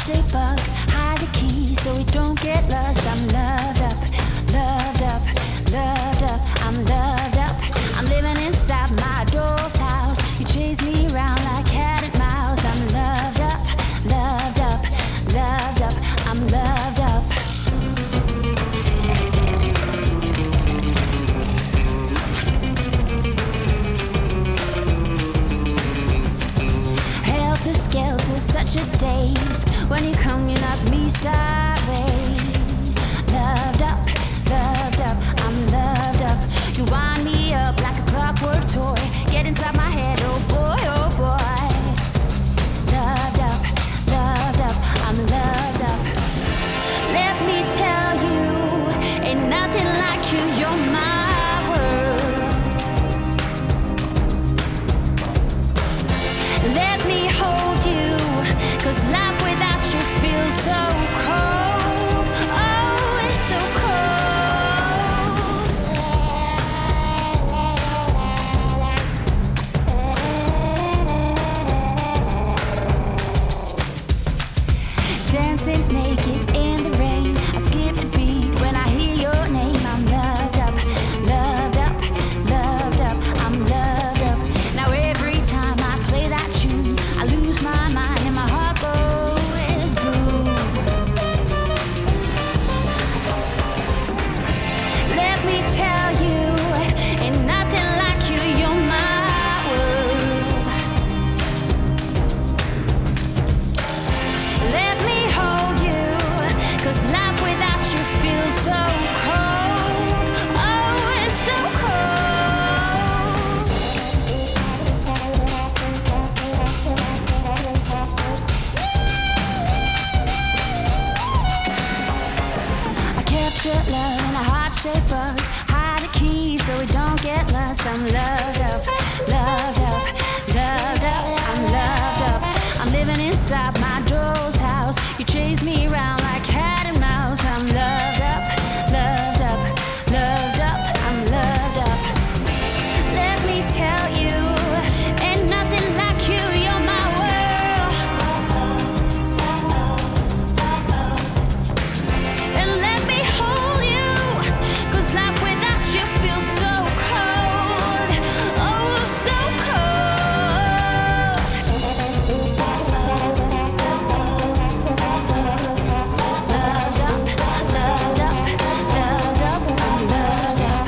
heart-shaped bugs, hide the key so we don't get lost. I'm loved up, loved up, loved up. I'm loved up. I'm living inside my doll's house. You chase me around like cat and mouse. I'm loved up, loved up, loved up. I'm loved up. Helter-skelter, such a daze. When you come, you knock me sideways. Loved up, loved up. I'm loved up. You wind me up like a clockwork toy. Get inside my head, oh boy, oh boy. Loved up, loved up. I'm loved up. Let me tell you, ain't nothing like you. You're my world. Let me hold you, 'cause life without you feels so cold. Oh, it's so cold. Dancing naked in the rain, I skip the beat when I hear your name. I'm loved up, loved up, loved up. I'm loved up. Now every time I play that tune, I lose my mind and my heart goes boom. Let me tell you, ain't nothing like you. You're my world. Let me hold you, 'cause life without you feels so cold. Oh, it's so cold. I capture love in a heart-shaped box. Hide the key so we don't get lost. I'm loved up, loved up, loved up. I'm loved up. I'm living inside my doll's house. You chase me around like cat and mouse. I'm loved up, loved up, loved up. I'm loved up. Let me tell you, ain't nothing like you. You're my world. And let me hold you, 'cause life without you feels so cold. Oh, so cold. Loved up, loved up, loved up. I'm loved up, loved up.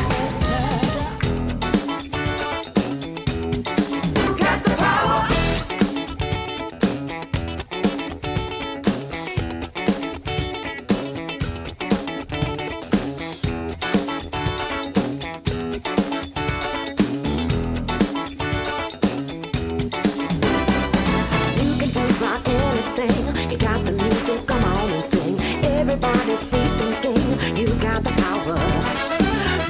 You got the power. You can do about anything. You got the music, come on and sing. Everybody free thinking. You got the power.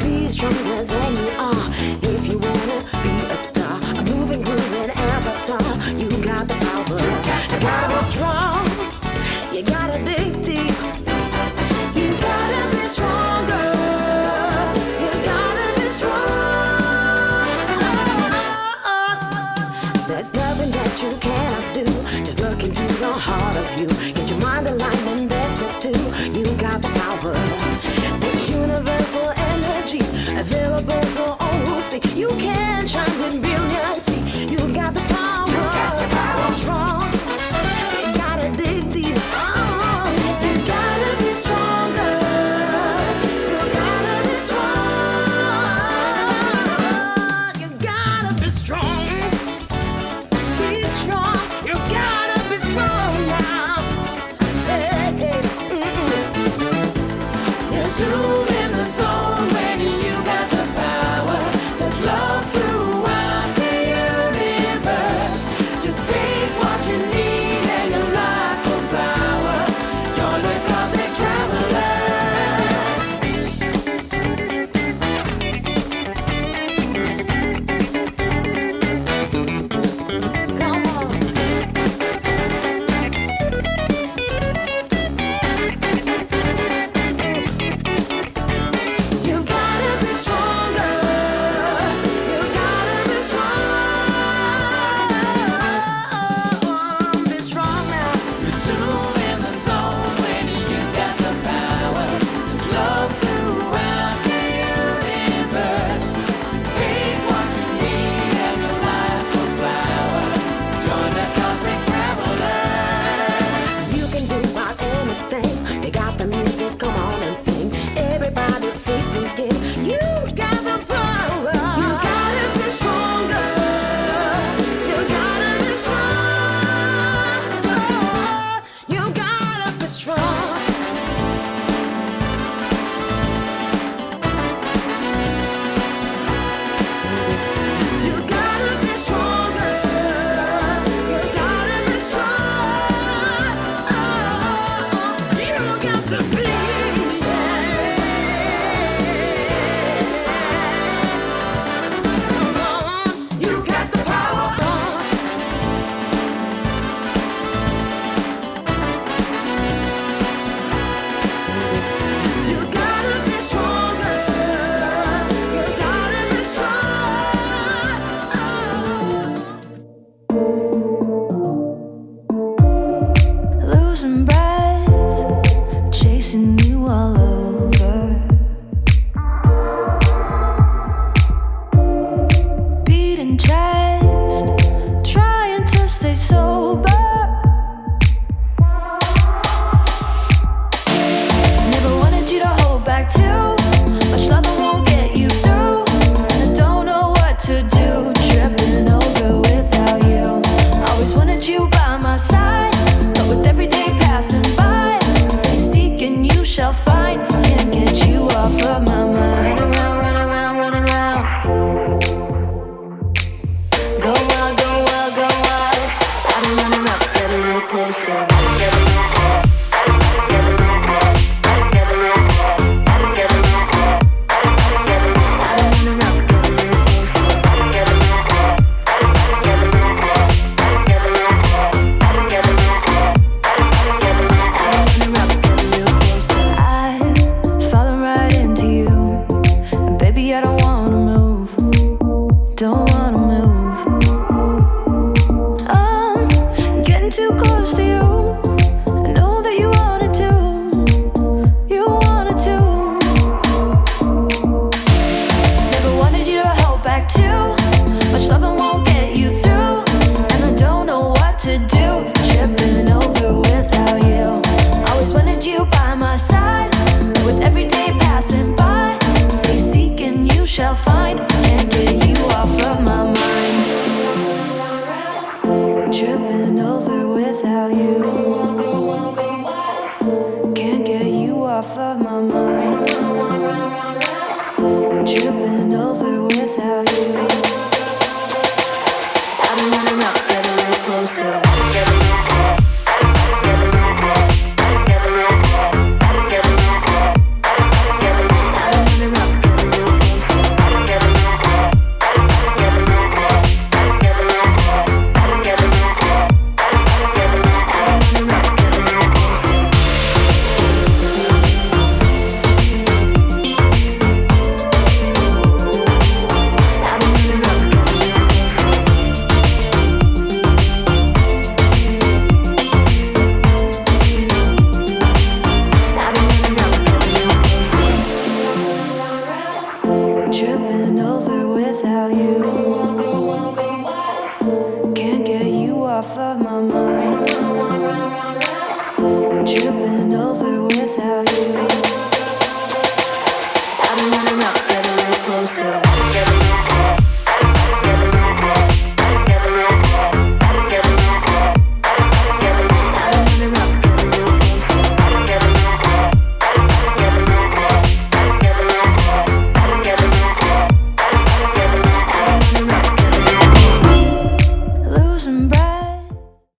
Be stronger than you are. If you wanna be a star, a moving, grooving avatar. You got the power. You gotta be strong. You gotta dig deep. You gotta be stronger. You gotta be strong. There's nothing that you cannot do. Just look into the heart of you. Get your mind aligned and that's it too. You got the power. This universal energy available to all who see. You can shine with brilliancy. You got the power. You got the power. Strong. You gotta dig deep. Oh, you gotta be stronger. You gotta be strong. You gotta be strong. Be strong. You gotta be strong now. Hey, hey, You're zoom in the zone when you got the power. There's love throughout. try